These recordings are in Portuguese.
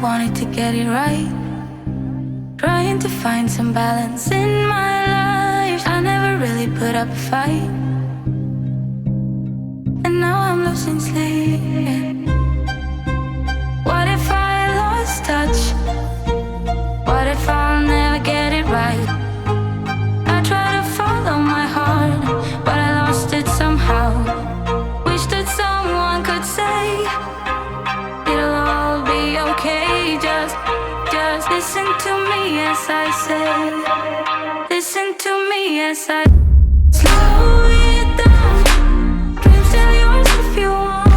wanted to get it right, trying to find some balance in my life. I never really put up a fight, and now I'm losing sleep. What if I lost touch? What if I'll never get it right? I try to follow my heart, but I lost it somehow. Wish that someone could say it'll all be okay. Just listen to me as I say. Listen to me as I slow it down. Dreams still yours if you want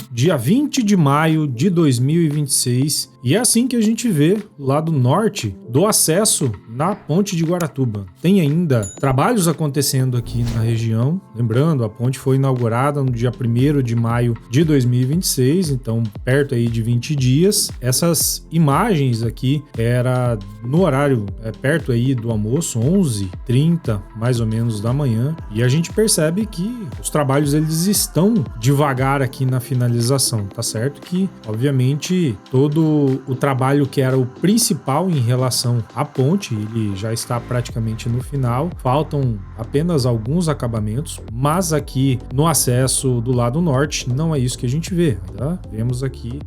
it. Dia 20 de maio de 2026, e é assim que a gente vê lado norte do acesso na Ponte de Guaratuba. Tem ainda trabalhos acontecendo aqui na região. Lembrando, a ponte foi inaugurada no dia 1º de maio de 2026, então perto aí de 20 dias. Essas imagens aqui era no horário perto aí do almoço, 11h30 mais ou menos da manhã, e a gente percebe que os trabalhos eles estão devagar aqui na finalização, tá certo? Que obviamente todo o trabalho que era o principal em relação à ponte, ele já está praticamente no final. Faltam apenas alguns acabamentos, mas aqui no acesso do lado norte não é isso que a gente vê, tá? Vemos aqui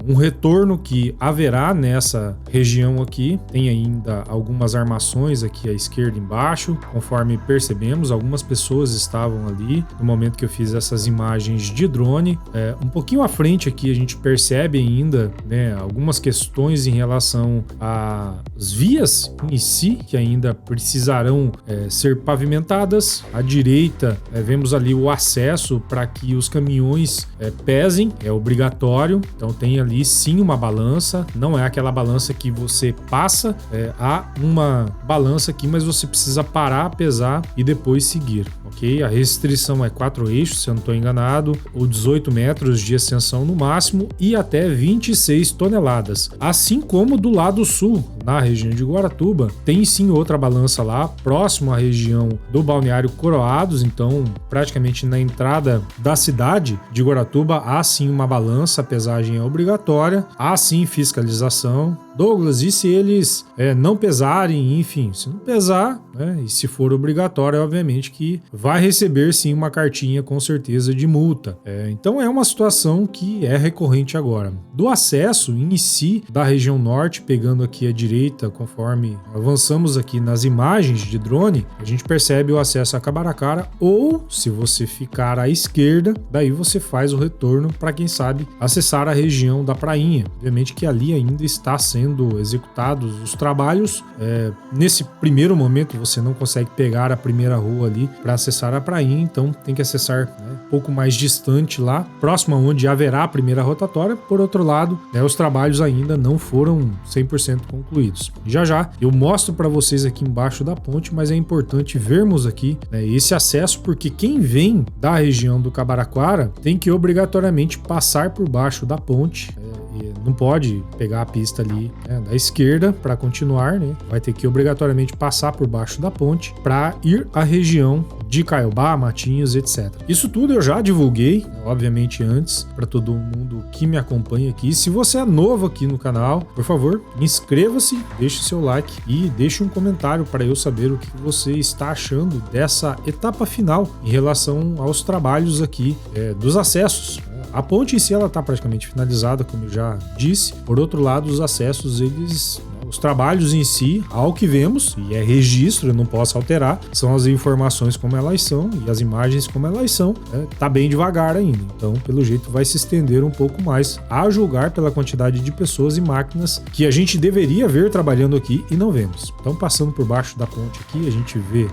um retorno que haverá nessa região aqui. Tem ainda algumas armações aqui à esquerda embaixo, conforme percebemos. Algumas pessoas estavam ali no momento que eu fiz essas imagens de drone. Um pouquinho à frente aqui a gente percebe ainda, né, algumas questões em relação às vias em si, que ainda precisarão ser pavimentadas. À direita, vemos ali o acesso para que os caminhões pesem, é obrigatório. Então tem ali sim uma balança, não é aquela balança que você passa, há uma balança aqui, mas você precisa parar, pesar e depois seguir, ok? A restrição é 4 eixos, se eu não estou enganado, ou 18 metros de extensão no máximo e até 26 toneladas. Assim como do lado sul, na região de Guaratuba, tem sim outra balança lá, próximo à região do Balneário Coroados. Então praticamente na entrada da cidade de Guaratuba há sim uma balança, a pesagem é obrigatória, há sim fiscalização. Douglas, e se eles não pesarem, enfim, se não pesar, né, e se for obrigatório, obviamente que vai receber sim uma cartinha com certeza de multa. Então é uma situação que é recorrente agora. Do acesso em si da região norte, pegando aqui à direita, conforme avançamos aqui nas imagens de drone, a gente percebe o acesso a Cabaracara, ou se você ficar à esquerda, daí você faz o retorno para quem sabe acessar a região da Prainha. Obviamente que ali ainda está sendo executados os trabalhos. Nesse primeiro momento você não consegue pegar a primeira rua ali para acessar a prainha, então tem que acessar um pouco mais distante lá, próximo a onde haverá a primeira rotatória. Por outro lado, os trabalhos ainda não foram 100% concluídos. Já eu mostro para vocês aqui embaixo da ponte, mas é importante vermos aqui esse acesso, porque quem vem da região do Cabaraquara tem que obrigatoriamente passar por baixo da ponte. Não pode pegar a pista ali da esquerda para continuar, né? Vai ter que obrigatoriamente passar por baixo da ponte para ir à região de Caiobá, Matinhos, etc. Isso tudo eu já divulguei, obviamente, antes, para todo mundo que me acompanha aqui. Se você é novo aqui no canal, por favor, inscreva-se, deixe seu like e deixe um comentário para eu saber o que você está achando dessa etapa final em relação aos trabalhos aqui dos acessos. A ponte em si ela está praticamente finalizada, como eu já disse. Por outro lado, os acessos, os trabalhos em si, ao que vemos, e é registro, eu não posso alterar, são as informações como elas são e as imagens como elas são. Tá bem devagar ainda, então pelo jeito vai se estender um pouco mais, a julgar pela quantidade de pessoas e máquinas que a gente deveria ver trabalhando aqui e não vemos. Então, passando por baixo da ponte aqui, a gente vê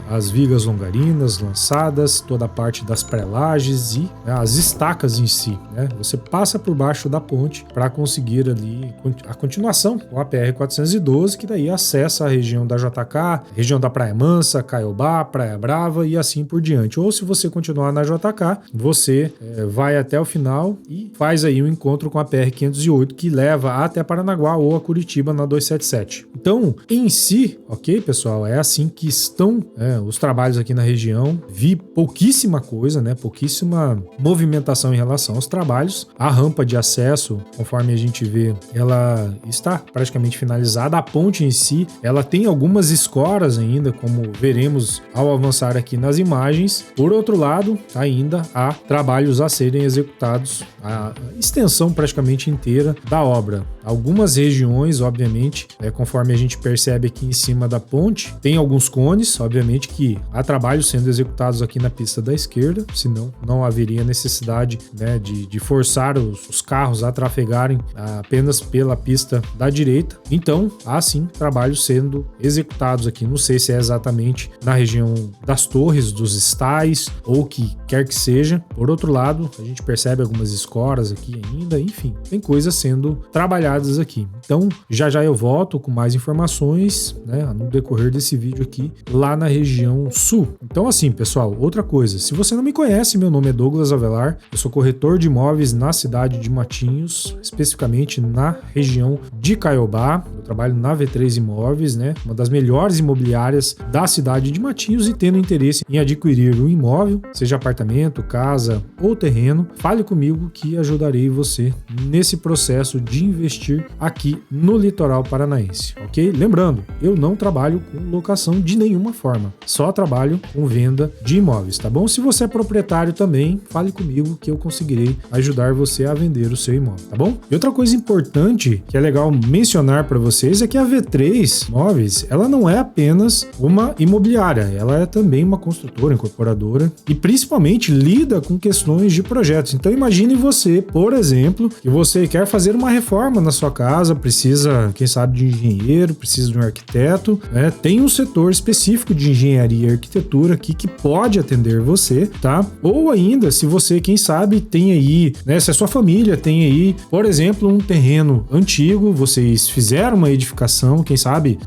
as vigas longarinas lançadas, toda a parte das pré-lajes e as estacas em si. Você passa por baixo da ponte para conseguir ali a continuação com a PR BR-412, que daí acessa a região da JK, região da Praia Mansa, Caiobá, Praia Brava e assim por diante. Ou se você continuar na JK, você vai até o final e faz aí um encontro com a PR-508, que leva até Paranaguá ou a Curitiba na 277. Então, em si, ok, pessoal, é assim que estão os trabalhos aqui na região. Vi pouquíssima coisa, né? Pouquíssima movimentação em relação aos trabalhos. A rampa de acesso, conforme a gente vê, ela está praticamente finalizada. A ponte em si, ela tem algumas escoras ainda, como veremos ao avançar aqui nas imagens. Por outro lado, ainda há trabalhos a serem executados, a extensão praticamente inteira da obra. Algumas regiões, obviamente, conforme a gente percebe aqui em cima da ponte, tem alguns cones, obviamente que há trabalhos sendo executados aqui na pista da esquerda, senão não haveria necessidade, né, de forçar os carros a trafegarem apenas pela pista da direita. Então, há sim trabalhos sendo executados aqui. Não sei se é exatamente na região das torres, dos estais, ou que quer que seja. Por outro lado, a gente percebe algumas escoras aqui ainda, enfim, tem coisas sendo trabalhadas aqui. Então, já eu volto com mais informações, né, no decorrer desse vídeo aqui, lá na região sul. Então, assim, pessoal, outra coisa, se você não me conhece, meu nome é Douglas Avelar, eu sou corretor de imóveis na cidade de Matinhos, especificamente na região de Caiobá. Eu trabalho na V3 Imóveis, né, uma das melhores imobiliárias da cidade de Matinhos, e tendo interesse em adquirir um imóvel, seja apartamento, casa ou terreno, fale comigo que ajudarei você nesse processo de investir aqui no litoral paranaense, ok? Lembrando, eu não trabalho com locação de nenhuma forma, só trabalho com venda de imóveis, tá bom? Se você é proprietário também, fale comigo que eu conseguirei ajudar você a vender o seu imóvel, tá bom? E outra coisa importante que é legal mencionar para vocês é que a V3 Imóveis, ela não é apenas uma imobiliária, ela é também uma construtora, incorporadora e principalmente lida com questões de projetos. Então imagine você, por exemplo, que você quer fazer uma reforma na sua casa, precisa, quem sabe, de engenheiro, precisa de um arquiteto, né? Tem um setor específico de engenharia e arquitetura aqui que pode atender você, tá? Ou ainda, se você, quem sabe, tem aí, né? Se a sua família tem aí, por exemplo, um terreno antigo, vocês fizeram uma edificação, quem sabe,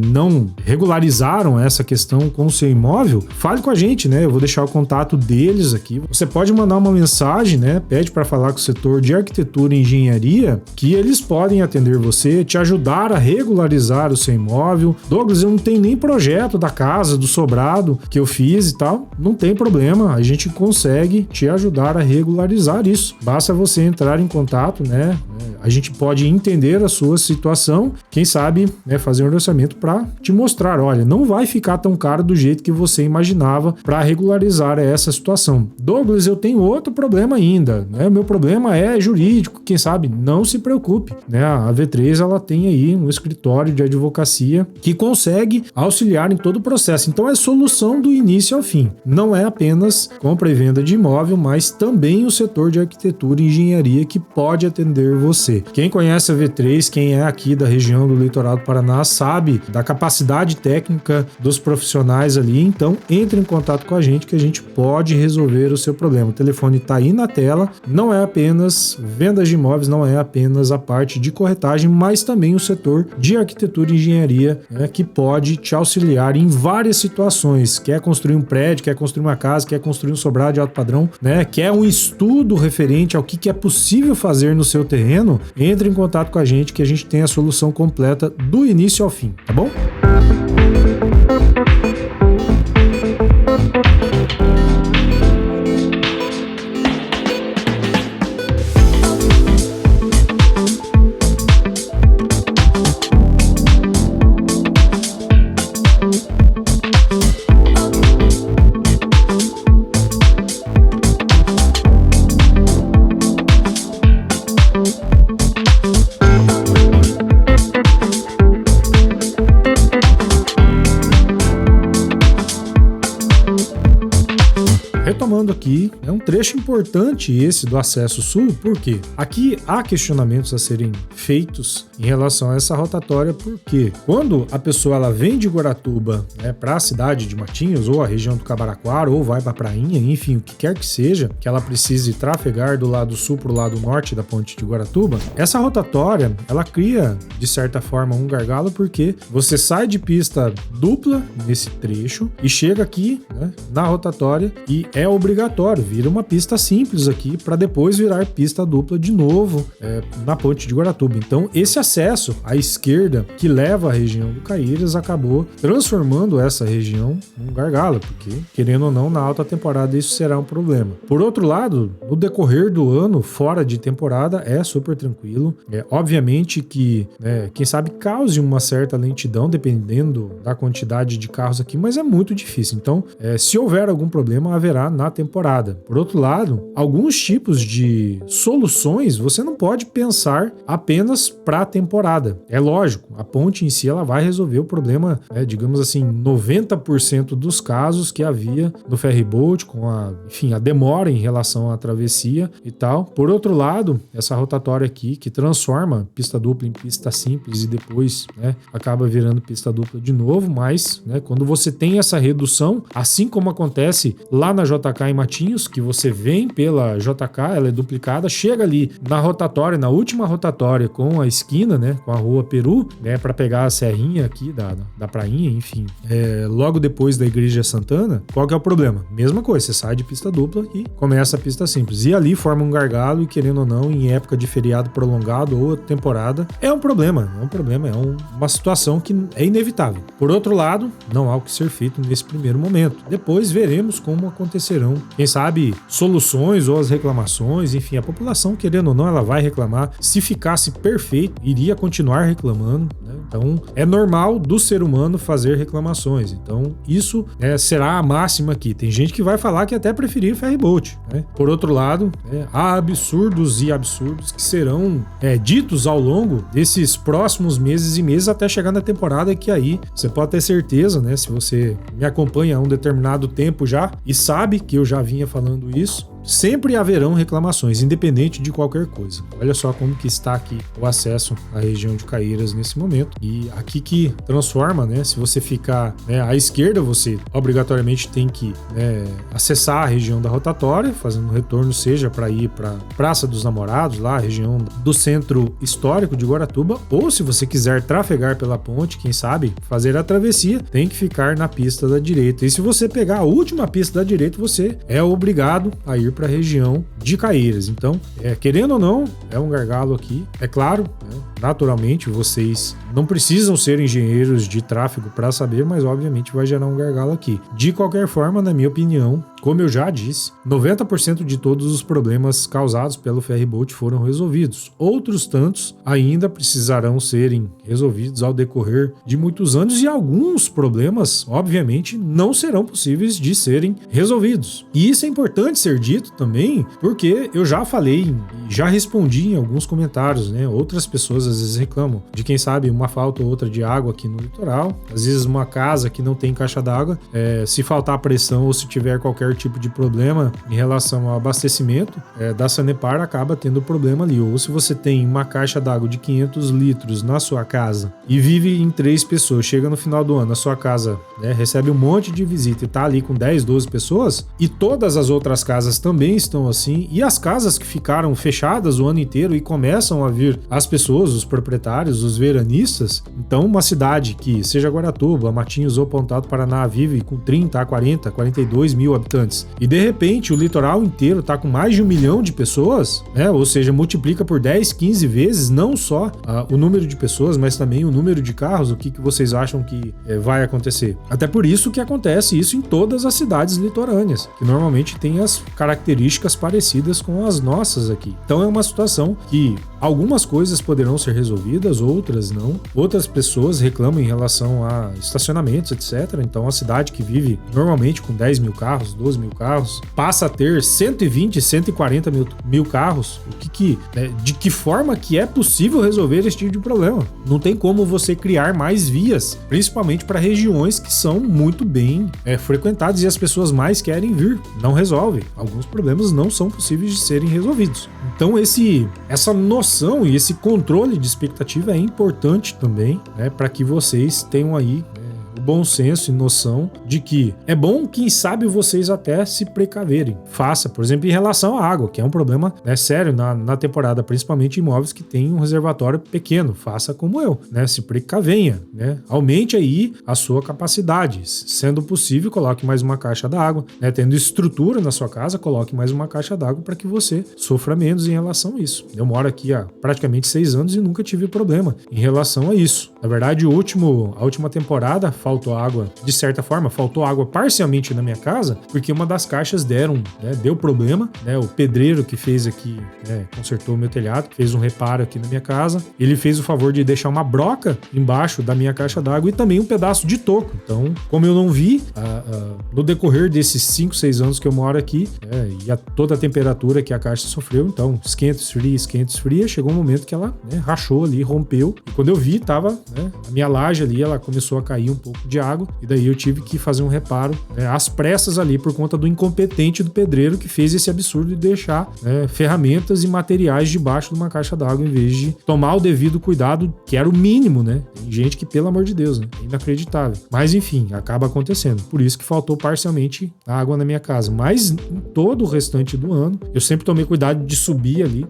não regularizaram essa questão com o seu imóvel, fale com a gente, né? Eu vou deixar o contato deles aqui. Você pode mandar uma mensagem, né? Pede para falar com o setor de arquitetura e engenharia, que eles podem atender você, te ajudar a regularizar o seu imóvel. Douglas, eu não tenho nem projeto da casa, do sobrado que eu fiz e tal. Não tem problema, a gente consegue te ajudar a regularizar isso. Basta você entrar em contato, né? A gente pode entender a sua situação, quem sabe, né, fazer um orçamento para te mostrar, olha, não vai ficar tão caro do jeito que você imaginava para regularizar essa situação. Douglas, eu tenho outro problema ainda, né? Meu problema é jurídico, quem sabe, não se preocupe, né? A V3, ela tem aí um escritório de advocacia que consegue auxiliar em todo o processo. Então é solução do início ao fim. Não é apenas compra e venda de imóvel, mas também o setor de arquitetura e engenharia que pode atender você. Quem conhece a V3, quem é aqui da região do litoral do Paraná, sabe da capacidade técnica dos profissionais ali. Então entre em contato com a gente que a gente pode resolver o seu problema. O telefone está aí na tela. Não é apenas vendas de imóveis, não é apenas a parte de corretagem, mas também o setor de arquitetura e engenharia, né, que pode te auxiliar em várias situações. Quer construir um prédio, quer construir uma casa, quer construir um sobrado de alto padrão, né, quer um estudo referente ao que é possível fazer no seu terreno, entre em contato com a gente que a gente tem a solução completa do início ao fim, tá bom? Retomando aqui, é um trecho importante esse do acesso sul, porque aqui há questionamentos a serem feitos em relação a essa rotatória, porque quando a pessoa ela vem de Guaratuba, né, para a cidade de Matinhos, ou a região do Cabaraquara, ou vai para Prainha, enfim, o que quer que seja, que ela precise trafegar do lado sul para o lado norte da ponte de Guaratuba, essa rotatória, ela cria, de certa forma, um gargalo, porque você sai de pista dupla nesse trecho e chega aqui, né, na rotatória, e é obrigatório, vira uma pista simples aqui, para depois virar pista dupla de novo na ponte de Guaratuba. Então, esse acesso à esquerda que leva à região do Caíras acabou transformando essa região num gargalo, porque, querendo ou não, na alta temporada isso será um problema. Por outro lado, no decorrer do ano, fora de temporada, é super tranquilo. Obviamente que, quem sabe, cause uma certa lentidão, dependendo da quantidade de carros aqui, mas é muito difícil. Então, se houver algum problema, haverá na temporada. Por outro lado, alguns tipos de soluções você não pode pensar apenas para a temporada. É lógico, a ponte em si ela vai resolver o problema, digamos assim, 90% dos casos que havia no ferryboat, com a demora em relação à travessia e tal. Por outro lado, essa rotatória aqui, que transforma pista dupla em pista simples e depois acaba virando pista dupla de novo, mas quando você tem essa redução, assim como acontece lá na JK em Matinhos, que você vem pela JK, ela é duplicada, chega ali na rotatória, na última rotatória com a esquina, com a rua Peru, para pegar a serrinha aqui da prainha, enfim, logo depois da Igreja Santana, qual que é o problema? Mesma coisa, você sai de pista dupla e começa a pista simples. E ali forma um gargalo e, querendo ou não, em época de feriado prolongado ou temporada, é um problema, é uma situação que é inevitável. Por outro lado, não há o que ser feito nesse primeiro momento. Depois veremos como acontecerão, quem sabe, soluções ou as reclamações, enfim, a população, querendo ou não, ela vai reclamar. Se ficasse perfeito, iria continuar reclamando, Então, é normal do ser humano fazer reclamações. Então, isso será a máxima aqui. Tem gente que vai falar que até preferir ferryboat, Por outro lado, há absurdos e absurdos que serão ditos ao longo desses próximos meses e meses até chegar na temporada, que aí você pode ter certeza, se você me acompanha há um determinado tempo já e sabe que eu já vinha falando isso, sempre haverão reclamações, independente de qualquer coisa. Olha só como que está aqui o acesso à região de Caíras nesse momento. E aqui que transforma, se você ficar à esquerda, você obrigatoriamente tem que acessar a região da rotatória, fazendo um retorno, seja para ir para Praça dos Namorados, lá a região do centro histórico de Guaratuba, ou se você quiser trafegar pela ponte, quem sabe, fazer a travessia, tem que ficar na pista da direita. E se você pegar a última pista da direita, você é obrigado a ir para a região de Caíras. Então, querendo ou não, é um gargalo aqui. É claro, naturalmente, vocês não precisam ser engenheiros de tráfego para saber, mas obviamente vai gerar um gargalo aqui. De qualquer forma, na minha opinião, como eu já disse, 90% de todos os problemas causados pelo ferryboat foram resolvidos. Outros tantos ainda precisarão serem resolvidos ao decorrer de muitos anos e alguns problemas, obviamente, não serão possíveis de serem resolvidos. E isso é importante ser dito também, porque eu já falei e já respondi em alguns comentários, Outras pessoas às vezes reclamam de, quem sabe, uma falta ou outra de água aqui no litoral. Às vezes uma casa que não tem caixa d'água, se faltar pressão ou se tiver qualquer tipo de problema em relação ao abastecimento da Sanepar, acaba tendo problema ali. Ou se você tem uma caixa d'água de 500 litros na sua casa e vive em 3 pessoas, chega no final do ano, a sua casa recebe um monte de visita e tá ali com 10, 12 pessoas, e todas as outras casas também estão assim, e as casas que ficaram fechadas o ano inteiro e começam a vir as pessoas, os proprietários, os veranistas. Então, uma cidade que seja Guaratuba, Matinhos ou Pontal do Paraná vive com 30 a 40, 42 mil habitantes, e de repente o litoral inteiro tá com mais de 1 milhão de pessoas, ou seja, multiplica por 10, 15 vezes, não só o número de pessoas, mas também o número de carros. O que vocês acham que vai acontecer? Até por isso que acontece isso em todas as cidades litorâneas, que normalmente tem as características parecidas com as nossas aqui. Então é uma situação que Algumas coisas poderão ser resolvidas, outras não. Outras pessoas reclamam em relação a estacionamentos, etc. Então a cidade que vive normalmente com 10 mil carros, 12 mil carros, passa a ter 120, 140 mil carros. De que forma que é possível resolver esse tipo de problema? Não tem como você criar mais vias, principalmente para regiões que são muito bem frequentadas e as pessoas mais querem vir. Não resolve. Alguns problemas não são possíveis de serem resolvidos. Então essa noção e esse controle de expectativa é importante também, né, para que vocês tenham aí o bom senso e noção de que é bom, quem sabe, vocês até se precaverem. Faça, por exemplo, em relação à água, que é um problema sério na temporada, principalmente imóveis que tem um reservatório pequeno. Faça como eu, né? Se precavenha, né? Aumente aí a sua capacidade. Sendo possível, coloque mais uma caixa d'água, né? Tendo estrutura na sua casa, coloque mais uma caixa d'água para que você sofra menos em relação a isso. Eu moro aqui há praticamente 6 anos e nunca tive problema em relação a isso. Na verdade, a última temporada faltou água, de certa forma, faltou água parcialmente na minha casa, porque uma das caixas deu problema, né? O pedreiro que fez aqui, consertou o meu telhado, fez um reparo aqui na minha casa, ele fez o favor de deixar uma broca embaixo da minha caixa d'água e também um pedaço de toco. Então, como eu não vi, no decorrer desses 5, 6 anos que eu moro aqui, e toda a temperatura que a caixa sofreu, então, esquenta, esfria, chegou um momento que ela rachou ali, rompeu, e quando eu vi, tava, a minha laje ali, ela começou a cair um pouco de água, e daí eu tive que fazer um reparo às pressas ali por conta do incompetente do pedreiro que fez esse absurdo de deixar ferramentas e materiais debaixo de uma caixa d'água em vez de tomar o devido cuidado, que era o mínimo, né? Tem gente que, pelo amor de Deus, é inacreditável. Mas enfim, acaba acontecendo. Por isso que faltou parcialmente a água na minha casa. Mas em todo o restante do ano, eu sempre tomei cuidado de subir ali,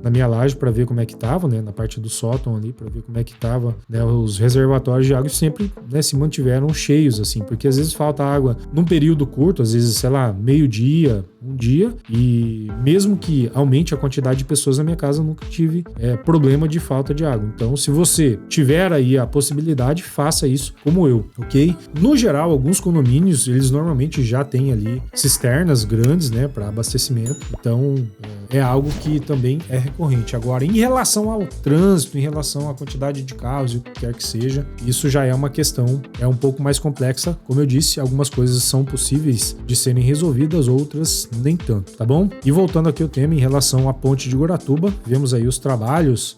na minha laje para ver como é que tava, na parte do sótão ali, para ver como é que tava, os reservatórios de água sempre se mantiveram cheios, assim, porque às vezes falta água num período curto, às vezes, sei lá, meio-dia, um dia, e mesmo que aumente a quantidade de pessoas na minha casa, eu nunca tive problema de falta de água. Então, se você tiver aí a possibilidade, faça isso como eu, ok? No geral, alguns condomínios, eles normalmente já têm ali cisternas grandes, para abastecimento, então é algo que também é recorrente. Agora, em relação ao trânsito, em relação à quantidade de carros e o que quer que seja, isso já é uma questão um pouco mais complexa. Como eu disse, algumas coisas são possíveis de serem resolvidas, outras nem tanto, tá bom? E voltando aqui ao tema, em relação à ponte de Guaratuba, vemos aí os trabalhos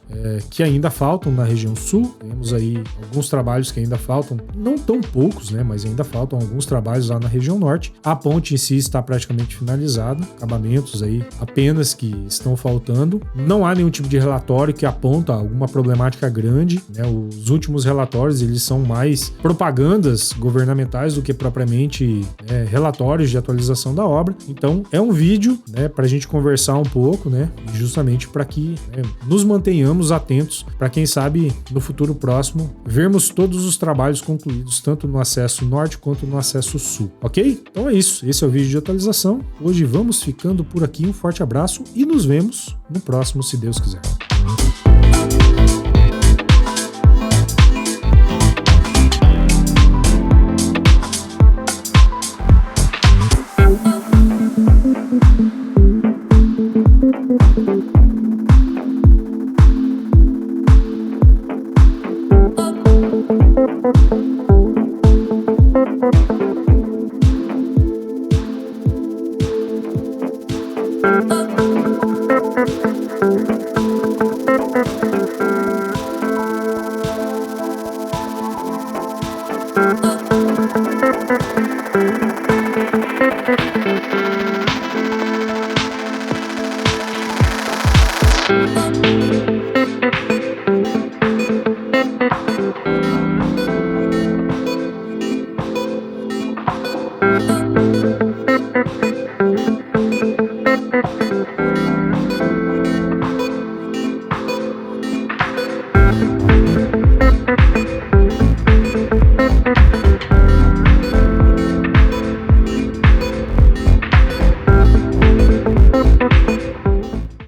que ainda faltam na região sul, vemos aí alguns trabalhos que ainda faltam, não tão poucos, mas ainda faltam alguns trabalhos lá na região norte. A ponte em si está praticamente finalizada, acabamentos aí apenas que estão faltando. Não há nenhum tipo de relatório que aponta alguma problemática grande, Os últimos relatórios, eles são mais propagandas governamentais do que propriamente relatórios de atualização da obra. Então é um vídeo para a gente conversar um pouco, justamente para que nos mantenhamos atentos para, quem sabe, no futuro próximo vermos todos os trabalhos concluídos, tanto no acesso norte quanto no acesso sul, ok? Então é isso, esse é o vídeo de atualização. Hoje vamos ficando por aqui, um forte abraço e nos vemos no próximo, se Deus quiser. Thank you.